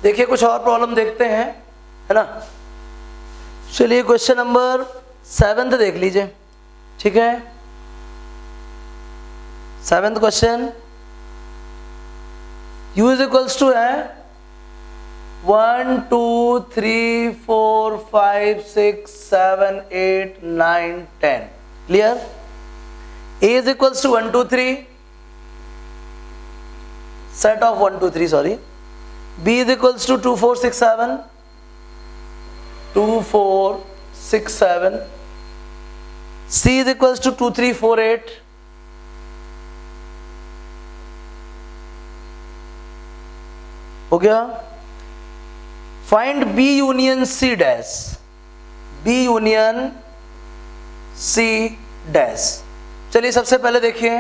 देखिए कुछ और प्रॉब्लम देखते हैं, है ना। चलिए क्वेश्चन नंबर 7 देख लीजिए, ठीक है। 7th question, u is equals to है 1 2 3 4 5 6 7 8 9 10। Clear? a is equals to 1 2 3, set of 1 2 3 sorry. b is equals to 2 4 6 7, 2 4 6 7, c is equals to 2 3 4 8, हो गया। Find b union c dash, b union c dash. चलिए सबसे पहले देखिए,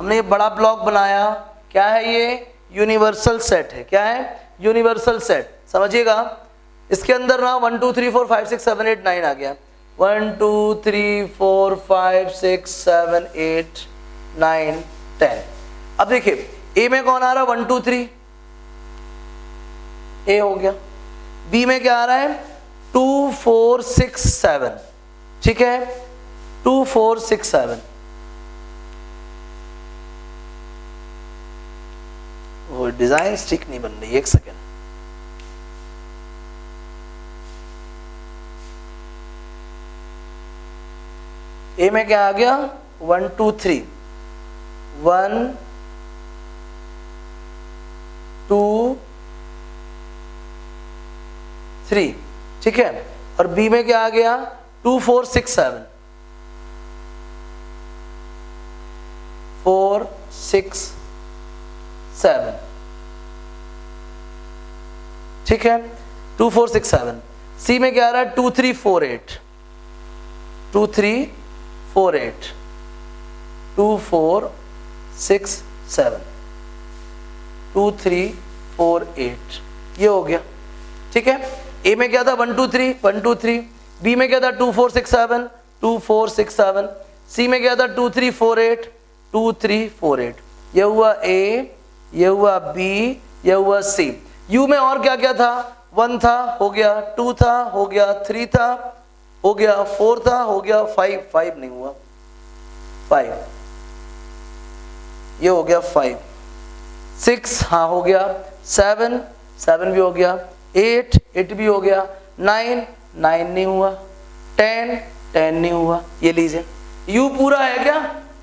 हमने ये बड़ा ब्लॉक बनाया, क्या है ये? यूनिवर्सल सेट है। क्या है? Universal set. समझिएगा, इसके अंदर ना 1 2 3 4 5 6 7 8 9 आ गया। 1 2 3 4 5 6 7 8 9 10। अब देखिए ए में कौन आ रहा है? 1 2 3, ए हो गया। बी में क्या आ रहा है? 2 4 6 7, ठीक है, 2 4 6 7। वो डिजाइन ठीक नहीं बन रही, एक सेकेंड। ए में क्या आ गया? 1 2 3, 1 2 3, ठीक है। और बी में क्या आ गया? 2 4 6 7, 4 6 7, ठीक है, 2 4 6 7। सी में क्या आ रहा है? 2 3 4 8, 2 3 4 8, 2 4 6 7, 2 3 4 8, ये हो गया, ठीक है। ए में क्या था? 1 2 3, 1 2 3। बी में क्या था? 2 4 6 7, 2 4 6 7। सी में क्या था? 2 3 4 8, 2 3 4 8। ये हुआ ए, ये हुआ बी, ये हुआ सी। यू में और क्या क्या था? 1 था, हो गया, 2 था, हो गया, 3 था, हो गया, 4 था, हो गया, 5 नहीं हुआ, 5, ये हो गया 5, 6 हाँ हो गया, 7 भी हो गया, 8 भी हो गया, 9 नहीं हुआ, 10 नहीं हुआ। ये लीजिए, यू पूरा है क्या?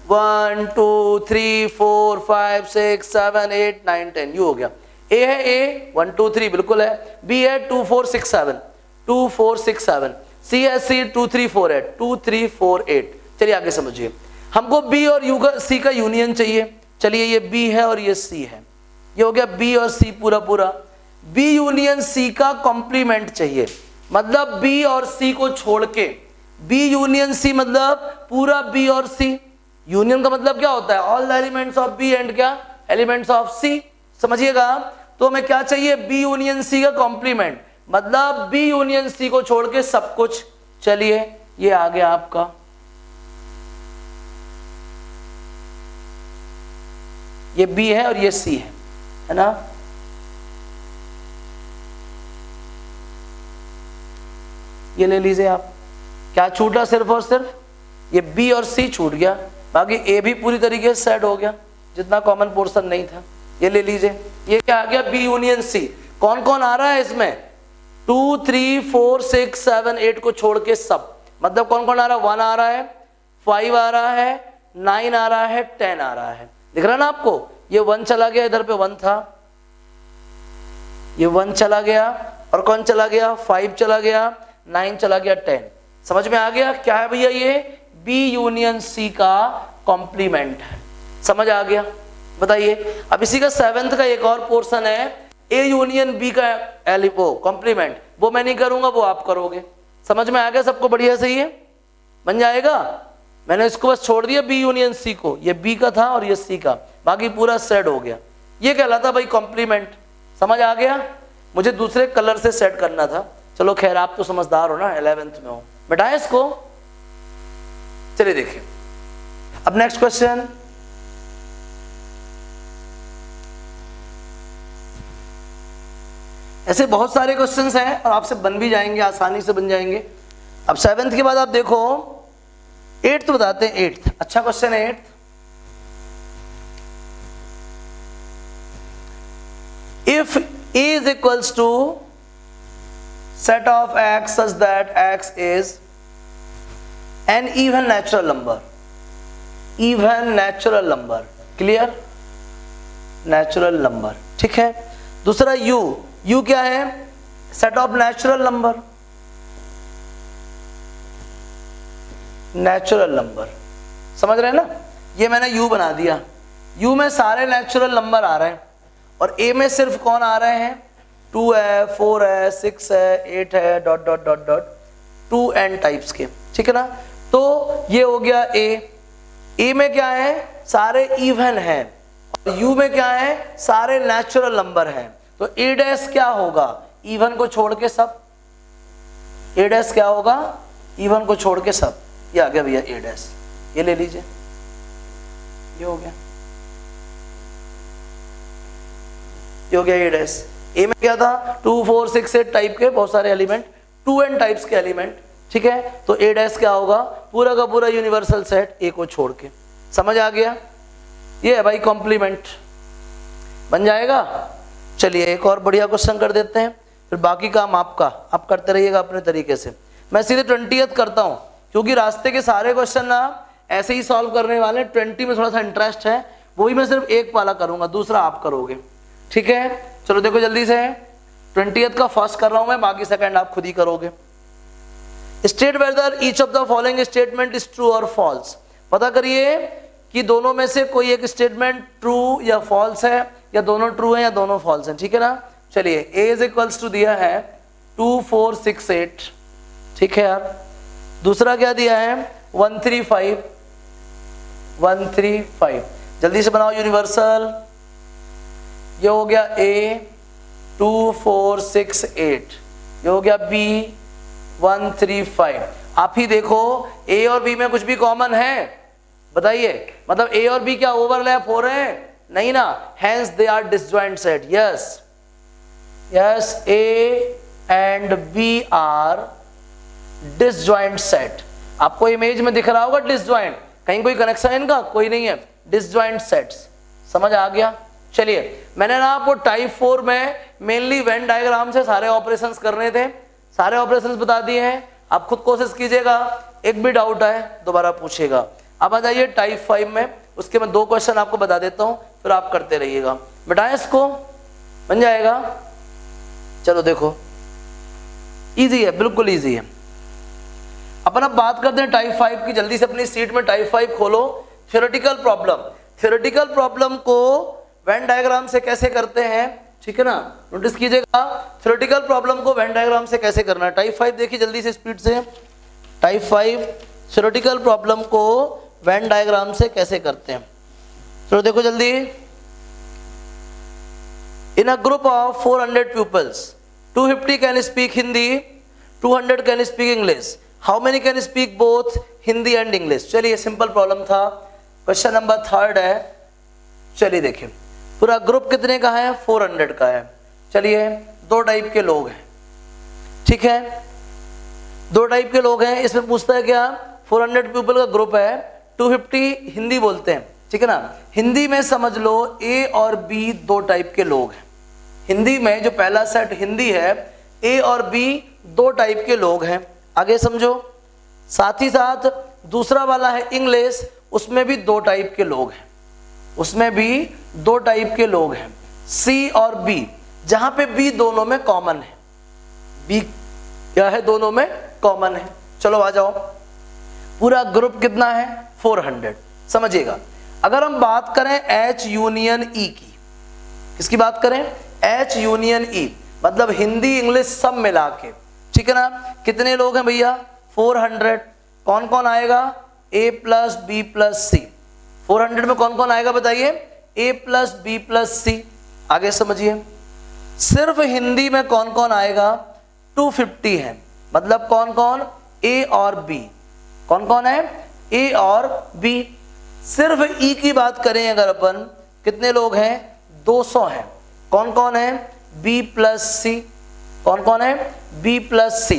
1 2 3 4 5 6 7 8 9 10, यू हो गया। ए है ए 1 2 3 बिल्कुल है। बी है 2 4 6 7, 2 4 6 7। सी है सी 2 3 4 8, 2 3 4 8। चलिए आगे समझिए, हमको बी और यू का सी का यूनियन चाहिए। चलिए ये बी है और ये सी है, ये हो गया बी और सी पूरा पूरा। बी यूनियन सी का कॉम्प्लीमेंट चाहिए, मतलब बी और सी को छोड़ के बी यूनियन सी, मतलब पूरा बी और सी। यूनियन का मतलब क्या होता है? All the elements of B and क्या? Elements of C. समझिएगा, तो हमें क्या चाहिए? बी यूनियन सी का कॉम्प्लीमेंट, मतलब बी यूनियन सी को छोड़ के सब कुछ। चलिए ये आ गया आपका, ये बी है और ये सी है ना। ये ले लीजिए आप, क्या छूटा? सिर्फ और सिर्फ ये बी और सी छूट गया, बाकी ए भी पूरी तरीके से सेट हो गया, जितना कॉमन पोर्शन नहीं था। ये ले लीजिए, ये क्या आ गया? B union C. कौन कौन आ रहा है इसमें? 2 3 4 6 7 8 को छोड़ के सब, मतलब कौन कौन आ रहा है? 1 आ रहा है, 5 आ रहा है, 9 आ रहा है, 10 आ रहा है। दिख रहा है ना आपको? ये 1 चला गया, इधर पे 1 था, ये 1 चला गया, और कौन चला गया? 5 चला गया, 9 चला गया, 10। समझ में आ गया क्या है भैया? ये बी यूनियन सी का कॉम्प्लीमेंट है। समझ आ गया? बताइए। अब इसी का 7th का एक और पोर्शन है, ए यूनियन बी का वो कॉम्प्लीमेंट, वो मैं नहीं करूंगा, वो आप करोगे। समझ में आ गया सबको? बढ़िया सही है, बन जाएगा। मैंने इसको बस छोड़ दिया बी यूनियन सी को, ये बी का था और ये सी का, बाकी पूरा सेट हो गया। ये कहलाता भाई कॉम्प्लीमेंट। समझ आ गया? मुझे दूसरे कलर से सेट करना था। चलो खैर, आप तो समझदार हो ना, 11th में हो। बैठाए इसको। चलिए देखिए अब नेक्स्ट क्वेश्चन, ऐसे बहुत सारे क्वेश्चंस हैं और आपसे बन भी जाएंगे, आसानी से बन जाएंगे। अब 7th के बाद आप देखो 8th बताते हैं। 8th अच्छा क्वेश्चन है। 8th if a is equals to set of x such that x is an even natural number, even natural number, clear, natural number, ठीक है। दूसरा u क्या है, set of natural number, natural number, समझ रहे हैं ना। ये मैंने u बना दिया, u में सारे नेचुरल नंबर आ रहे हैं और a में सिर्फ कौन आ रहे हैं, 2 है, 4 है, 6 है, 8 है, dot dot dot dot 2n types के, ठीक है ना। तो ये हो गया a में क्या है, सारे इवन हैं और u में क्या है, सारे नेचुरल नंबर हैं। तो a डैश क्या होगा, इवन को छोड़ के सब, a डैश क्या होगा, इवन को छोड़ के सब। ये आ गया भैया a डैश, ये ले लीजिए, ये हो गया, ये हो गया a डैश। ए में क्या था, 2 4 6 8 टाइप के बहुत सारे एलिमेंट, 2n टाइप्स के एलिमेंट, ठीक है। तो a डैश क्या होगा, पूरा का पूरा यूनिवर्सल सेट a को छोड़ के। समझ आ गया, ये है भाई कॉम्प्लीमेंट, बन जाएगा। चलिए एक और बढ़िया क्वेश्चन कर देते हैं, फिर बाकी काम आपका, आप करते रहिएगा अपने तरीके से। मैं सीधे 20th करता हूँ क्योंकि रास्ते के सारे क्वेश्चन ना ऐसे ही सॉल्व करने वाले। 20 में थोड़ा सा इंटरेस्ट है, वो भी मैं सिर्फ एक वाला करूंगा, दूसरा आप करोगे, ठीक है। चलो देखो जल्दी से, 20th का फर्स्ट कर रहा हूं मैं, बाकी सेकंड आप खुद ही करोगे। State whether each of the following statement is true और फॉल्स। पता करिए कि दोनों में से कोई एक स्टेटमेंट ट्रू या फॉल्स है, या दोनों ट्रू है या दोनों फॉल्स हैं, ठीक है ना। चलिए a इज इक्वल्स टू दिया है 2 4 6 8, ठीक है यार। दूसरा क्या दिया है 1 3 5, 1 3 5। जल्दी से बनाओ यूनिवर्सल। ये हो गया a 2 4 6 8, ये हो गया b 1 3 5। आप ही देखो a और b में कुछ भी कॉमन है, बताइए। मतलब a और b क्या ओवरलैप हो रहे हैं, नहीं ना, hence they are disjoint set. Yes yes, a and b are disjoint set. आपको इमेज में दिख रहा होगा डिसजॉइंट, कहीं कोई कनेक्शन है इनका, कोई नहीं है, डिसजॉइंट सेट्स। समझ आ गया। चलिए मैंने ना आपको टाइप 4 में मेनली वेन डायग्राम से सारे ऑपरेशंस करने थे, सारे ऑपरेशंस बता दिए हैं। आप खुद कोशिश कीजिएगा, एक भी डाउट है दोबारा पूछिएगा। अब आ जाइए टाइप 5 में, उसके मैं 2 क्वेश्चन आपको बता देता हूं, फिर आप करते रहिएगा। बेटा इसको बन जाएगा। चलो देखो, इजी है, बिल्कुल इजी है। अपन अब बात करते हैं टाइप 5 की। जल्दी से अपनी सीट में टाइप 5 खोलो। थ्योरेटिकल प्रॉब्लम, थ्योरेटिकल प्रॉब्लम को वेन डायग्राम से कैसे करते हैं, ठीक है ना, नोटिस कीजिएगा। थ्योरेटिकल प्रॉब्लम को वेन डायग्राम से कैसे करना है। टाइप 5 देखिए जल्दी से स्पीड से। टाइप 5 थ्योरेटिकल प्रॉब्लम को वेन डायग्राम से कैसे करते हैं, तो देखो जल्दी। In a group of 400 pupils, 250 can speak Hindi, 200 can speak English, how many can speak both Hindi and English. चलिए सिंपल प्रॉब्लम था। क्वेश्चन नंबर 3 है। चलिए देखिए, पूरा ग्रुप कितने का है, 400 का है। चलिए 2 टाइप के लोग हैं, ठीक है, 2 टाइप के लोग हैं। इसमें पूछता है क्या, 400 पीपल का ग्रुप है, 250 हिंदी बोलते हैं, ठीक है ना। हिंदी में समझ लो ए और बी 2 टाइप के लोग हैं। हिंदी में जो पहला सेट हिंदी है, ए और बी 2 टाइप के लोग हैं, आगे समझो। साथ ही साथ दूसरा वाला है इंग्लिश, उसमें भी 2 टाइप के लोग हैं, उसमें भी 2 टाइप के लोग हैं, सी और बी, जहां पे बी दोनों में कॉमन है। बी क्या है, दोनों में कॉमन है। चलो आ जाओ, पूरा ग्रुप कितना है, 400। समझिएगा, अगर हम बात करें H यूनियन E की, किसकी बात करें, H यूनियन E, मतलब हिंदी इंग्लिश सब मिला के, ठीक है ना। कितने लोग हैं भैया, 400। कौन कौन आएगा, A प्लस बी प्लस सी। 400 में कौन कौन आएगा बताइए, A प्लस बी प्लस सी। आगे समझिए, सिर्फ हिंदी में कौन कौन आएगा, 250 है, मतलब कौन कौन, A और B। कौन कौन है, A और B। सिर्फ E की बात करें अगर अपन, कितने लोग हैं, 200 हैं। कौन कौन है, B प्लस सी, कौन कौन है, बी प्लस सी।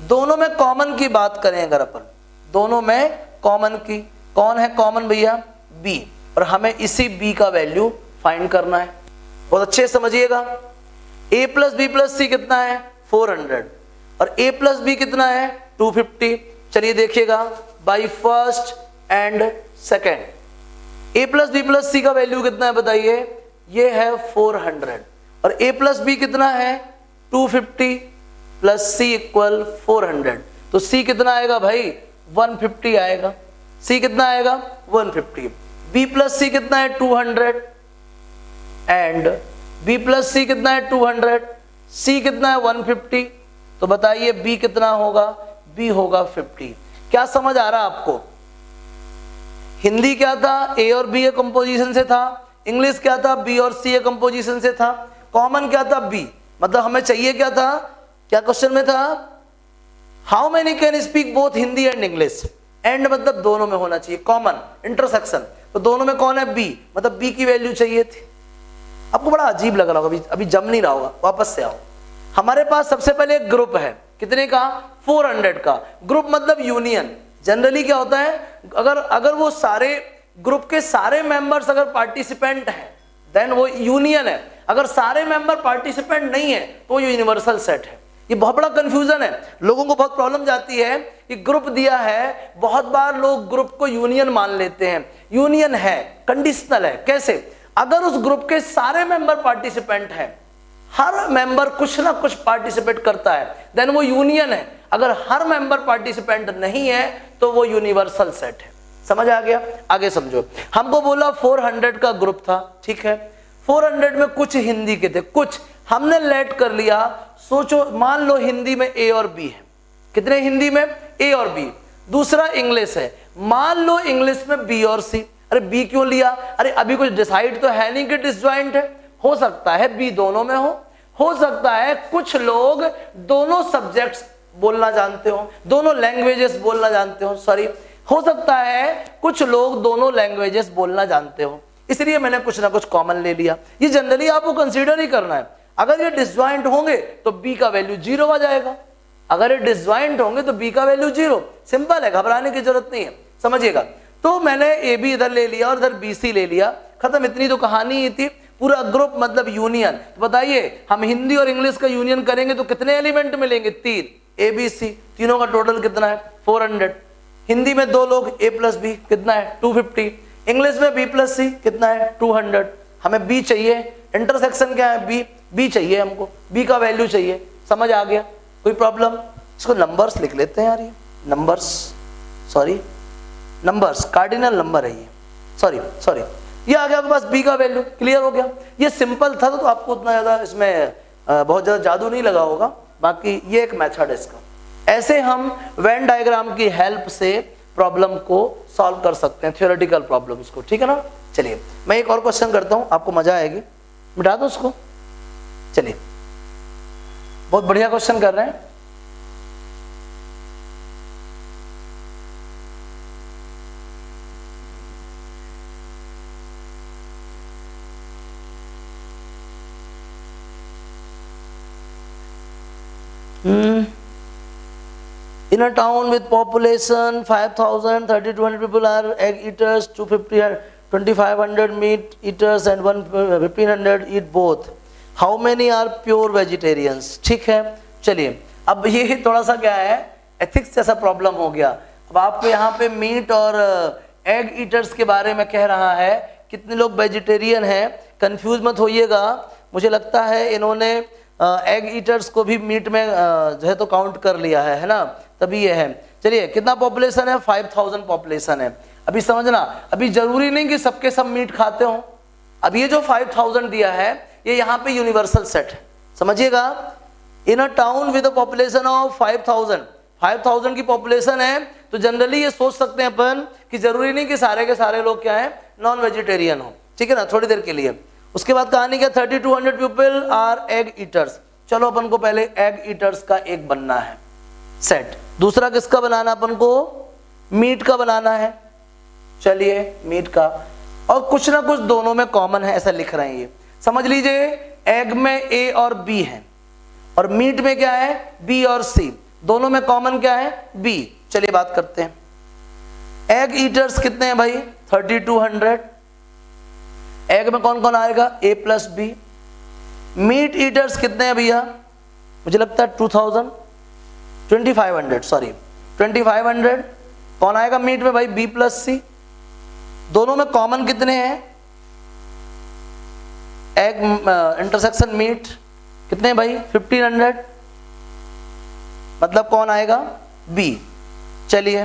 दोनों में कॉमन की बात करें अगर अपन, दोनों में कॉमन की, कौन है कॉमन भैया, बी, और हमें इसी बी का वैल्यू फाइंड करना है। बहुत अच्छे से समझिएगा, a प्लस बी प्लस सी कितना है 400 और a प्लस बी कितना है 250। चलिए देखिएगा by first and second, a plus B plus C का वैल्यू कितना है बताइए, ये है 400 और a प्लस बी कितना है 250 प्लस c इक्वल 400, तो c कितना आएगा भाई 150 आएगा, c कितना आएगा 150। b प्लस सी कितना है 200 एंड b प्लस सी कितना है 200, c कितना है 150, तो बताइए b कितना होगा, b होगा 50। क्या समझ आ रहा आपको? हिंदी क्या था, a और b कंपोजिशन से था, इंग्लिश क्या था, b और c कंपोजिशन से था, कॉमन क्या था b, मतलब हमें चाहिए क्या था, क्या क्वेश्चन में था, how many can speak both Hindi and English, and मतलब दोनों में होना चाहिए कॉमन, इंटरसेक्शन, तो दोनों में कौन है b, मतलब b की वैल्यू चाहिए थी। आपको बड़ा अजीब लग रहा होगा, अभी जम नहीं रहा होगा, वापस से आओ। हमारे पास सबसे पहले एक ग्रुप है, कितने का 400 का, ग्रुप मतलब यूनियन। जनरली क्या होता है, अगर वो सारे ग्रुप के सारे मेंबर्स अगर पार्टिसिपेंट हैं देन वो यूनियन है, अगर सारे मेंबर पार्टिसिपेंट नहीं है तो ये यूनिवर्सल सेट है। ये बहुत बड़ा कंफ्यूजन है, लोगों को बहुत प्रॉब्लम जाती है कि ग्रुप दिया है, बहुत बार लोग ग्रुप को यूनियन मान लेते हैं। यूनियन है, कंडीशनल है। कैसे? अगर उस ग्रुप के सारे मेंबर पार्टिसिपेंट हैं, हर मेंबर कुछ ना कुछ पार्टिसिपेट करता है, देन वो यूनियन है। अगर हर मेंबर पार्टिसिपेंट नहीं है तो वो यूनिवर्सल सेट है। समझ आ गया? आगे समझो। हमको बोला 400 का ग्रुप था, ठीक है, 400 में कुछ हिंदी के थे, कुछ हमने लेट कर लिया। सोचो, मान लो हिंदी में ए और बी है, कितने हिंदी में ए और बी, दूसरा इंग्लिश है, मान लो इंग्लिश में बी और सी। अरे बी क्यों लिया? अरे अभी कुछ डिसाइड तो है नहीं कि डिसजॉइंट है, हो सकता है बी दोनों में हो सकता है कुछ लोग दोनों सब्जेक्ट्स बोलना जानते हो, दोनों लैंग्वेजेस बोलना जानते हो, सॉरी, हो सकता है कुछ लोग दोनों लैंग्वेजेस बोलना जानते हो, इसलिए मैंने कुछ ना कुछ कॉमन ले लिया। ये जनरली आपको कंसीडर ही करना है। अगर ये डिसजॉइंट होंगे तो बी का वैल्यू 0 आ जाएगा, अगर ये डिसजॉइंट होंगे तो बी का वैल्यू 0। सिंपल है, घबराने की जरूरत नहीं है, समझिएगा। तो मैंने ए बी इधर ले लिया और इधर बी सी ले लिया, खत्म, इतनी तो कहानी ही थी। पूरा ग्रुप मतलब यूनियन। तो बताइए हम हिंदी और इंग्लिश का यूनियन करेंगे तो कितने एलिमेंट मिलेंगे? 3, ए बी सी, तीनों का टोटल कितना है 400। हिंदी में 2 लोग, ए प्लस बी कितना है 250, इंग्लिश में बी प्लस सी कितना है 200। हमें बी चाहिए, इंटरसेक्शन क्या है बी चाहिए, हमको बी का वैल्यू चाहिए। समझ आ गया? कोई प्रॉब्लम? इसको नंबर्स लिख लेते हैं यार, ये नंबर्स कार्डिनल नंबर है ये, सॉरी ये आ गया आपके पास बी का वैल्यू। क्लियर हो गया? ये सिंपल था तो आपको उतना ज्यादा इसमें बहुत ज्यादा जादू नहीं लगा होगा, बाकी ये एक मेथड है इसका। ऐसे हम वेन डायग्राम की हेल्प से प्रॉब्लम को सॉल्व कर सकते हैं, थ्योरेटिकल प्रॉब्लम्स को, ठीक है ना। चलिए मैं एक और क्वेश्चन करता हूं, आपको मजा आएगी, मिटा दो उसको। चलिए, बहुत बढ़िया क्वेश्चन कर रहे हैं। In a town with population 5,000, 3,200 people are egg eaters, 250, 2,500 meat eaters and 1,500 eat both. How many are pure vegetarians? ठीक है, चलिए अब ये थोड़ा सा क्या है, एथिक्स जैसा प्रॉब्लम हो गया। अब आपको यहाँ पे मीट और एग ईटर्स के बारे में कह रहा है, कितने लोग वेजिटेरियन हैं, कंफ्यूज मत होइएगा। मुझे लगता है इन्होंने एग ईटर्स को भी मीट में जो है तो काउंट कर लिया है ना, तभी ये है। चलिए कितना पॉपुलेशन है? 5,000 पॉपुलेशन है। अभी समझना, अभी जरूरी नहीं कि सबके सब मीट खाते हो। अब ये जो 5,000 दिया है ये यहाँ पे यूनिवर्सल सेट है, समझिएगा। In a town with a population of 5,000 की पॉपुलेशन है, तो जनरली ये सोच सकते हैं अपन कि जरूरी नहीं कि सारे के सारे लोग क्या है, नॉन वेजिटेरियन हो, ठीक है ना, थोड़ी देर के लिए। उसके बाद कहानी क्या, 3,200 पीपल आर एग ईटर्स। चलो अपन को पहले एग ईटर्स का एक बनना है सेट, दूसरा किसका बनाना, अपन को मीट का बनाना है। चलिए मीट का, और कुछ ना कुछ दोनों में कॉमन है, ऐसा लिख रहे हैं ये, समझ लीजिए। एग में ए और बी है और मीट में क्या है, बी और सी, दोनों में कॉमन क्या है, बी। चलिए बात करते हैं। एग ईटर्स कितने हैं भाई, 3200। एग में कौन कौन आएगा, ए प्लस बी। मीट ईटर्स कितने हैं भैया, मुझे लगता है 2500 सॉरी 2500। कौन आएगा मीट में भाई, बी प्लस सी। दोनों में कॉमन कितने हैं, एग इंटरसेक्शन मीट कितने हैं भाई, 1500, मतलब कौन आएगा, बी। चलिए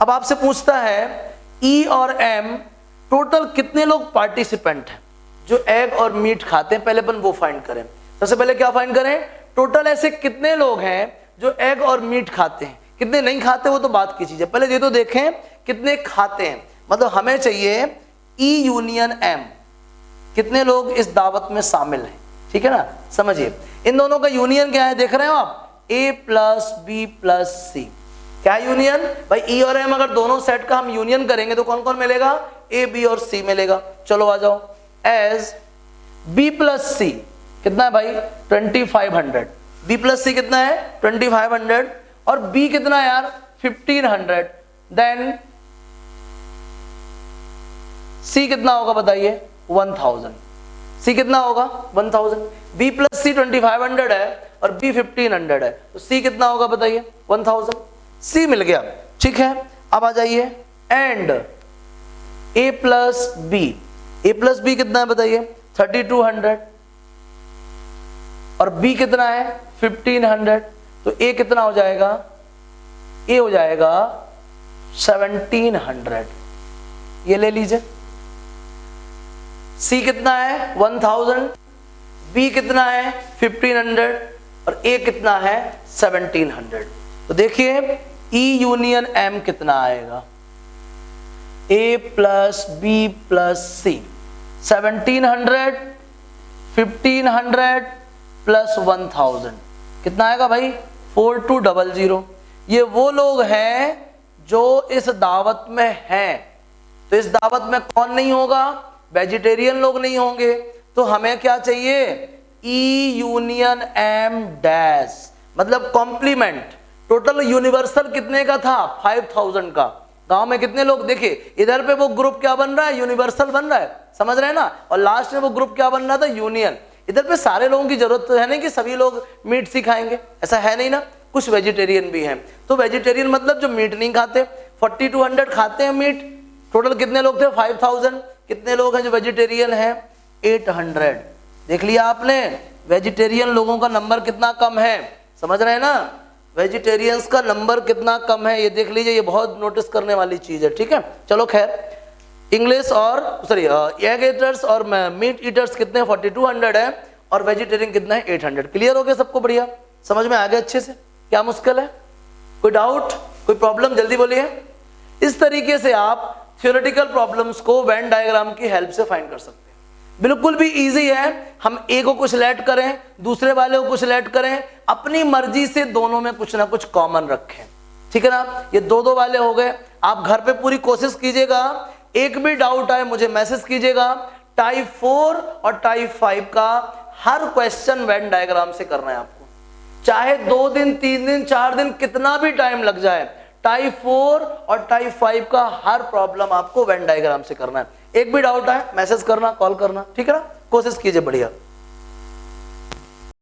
अब आपसे पूछता है ई और एम टोटल कितने लोग पार्टिसिपेंट हैं जो एग और मीट खाते हैं, पहले अपन वो फाइंड करें। सबसे पहले क्या फाइंड करें, टोटल ऐसे कितने लोग हैं जो एग और मीट खाते हैं, कितने नहीं खाते वो तो बात की चीज है, पहले ये तो देखें कितने खाते हैं। मतलब हमें चाहिए ई यूनियन एम, कितने लोग इस दावत में शामिल हैं, ठीक है ना। समझिए इन दोनों का यूनियन क्या है, देख रहे हो आप, ए प्लस बी प्लस सी। क्या यूनियन भाई, ई और एम अगर दोनों सेट का हम यूनियन करेंगे तो कौन कौन मिलेगा, ए बी और सी मिलेगा। चलो आ जाओ, एज बी प्लस सी कितना है भाई, 2500। बी प्लस सी कितना है, 2500, और बी कितना है यार, 1500। देन सी कितना होगा बताइए, 1000। सी कितना होगा, 1000। बी प्लस सी 2500 है और बी 1500 है, तो सी कितना होगा बताइए, 1000। सी मिल गया, ठीक है। अब आ जाइए, and A plus B. A plus B कितना है बताइए, 3200, और बी कितना है, 1500, तो ए कितना हो जाएगा, ए हो जाएगा 1700। ये ले लीजिए। सी कितना है, 1000, बी कितना है, 1500, और ए कितना है, 1700। तो देखिए ई यूनियन एम कितना आएगा, ए प्लस बी प्लस सी, 1700, 1500 प्लस 1000 कितना आएगा भाई, 4200। ये वो लोग हैं जो इस दावत में हैं। तो इस दावत में कौन नहीं होगा, वेजिटेरियन लोग नहीं होंगे। तो हमें क्या चाहिए, ई यूनियन एम डैश, मतलब कॉम्प्लीमेंट। टोटल यूनिवर्सल कितने का था, 5000 का। गांव में कितने लोग, देखिए इधर पे वो ग्रुप क्या बन रहा है, यूनिवर्सल बन रहा है, समझ रहे हैं ना, और लास्ट में वो ग्रुप क्या बन रहा था, यूनियन। इधर पे सारे लोगों की जरूरत तो है नहीं कि सभी लोग मीट सी खाएंगे, ऐसा है नहीं ना, कुछ वेजिटेरियन भी हैं। तो वेजिटेरियन मतलब जो मीट नहीं खाते, 4200 खाते हैं मीट। टोटल कितने लोग थे, 5000। कितने लोग हैं जो वेजिटेरियन हैं, 800। देख लिया आपने, वेजिटेरियन लोगों का नंबर कितना कम है, समझ रहे हैं ना, वेजिटेरियंस का नंबर कितना कम है, ये देख लीजिए, ये बहुत नोटिस करने वाली चीज है, ठीक है। चलो खैर, इंग्लिश और सॉरी एग ईटर्स और मीट ईटर्स कितने, 4200 है, और वेजिटेरियन कितना है, 800। क्लियर हो गया सबको, बढ़िया समझ में आ गया अच्छे से, क्या मुश्किल है, कोई डाउट, कोई प्रॉब्लम, जल्दी बोलिए। इस तरीके से आप थ्योरेटिकल प्रॉब्लम्स को वेन डायग्राम की हेल्प से फाइंड कर सकते हैं। बिल्कुल भी इजी है, हम ए को कुछ लेट करें, दूसरे वाले को कुछ लेट करें, अपनी मर्जी से दोनों में कुछ ना कुछ कॉमन रखें, ठीक है ना। ये दो वाले हो गए। आप घर पे पूरी कोशिश कीजिएगा, एक भी डाउट आए मुझे मैसेज कीजिएगा। टाइप 4 और टाइप 5 का हर क्वेश्चन वेन डायग्राम से करना है आपको, चाहे 2 दिन 3 दिन 4 दिन कितना भी टाइम लग जाए। टाइप 4 और टाइप 5 का हर प्रॉब्लम आपको वेन डायग्राम से करना है। एक भी डाउट आए मैसेज करना, कॉल करना, ठीक है ना, कोशिश कीजिए, बढ़िया।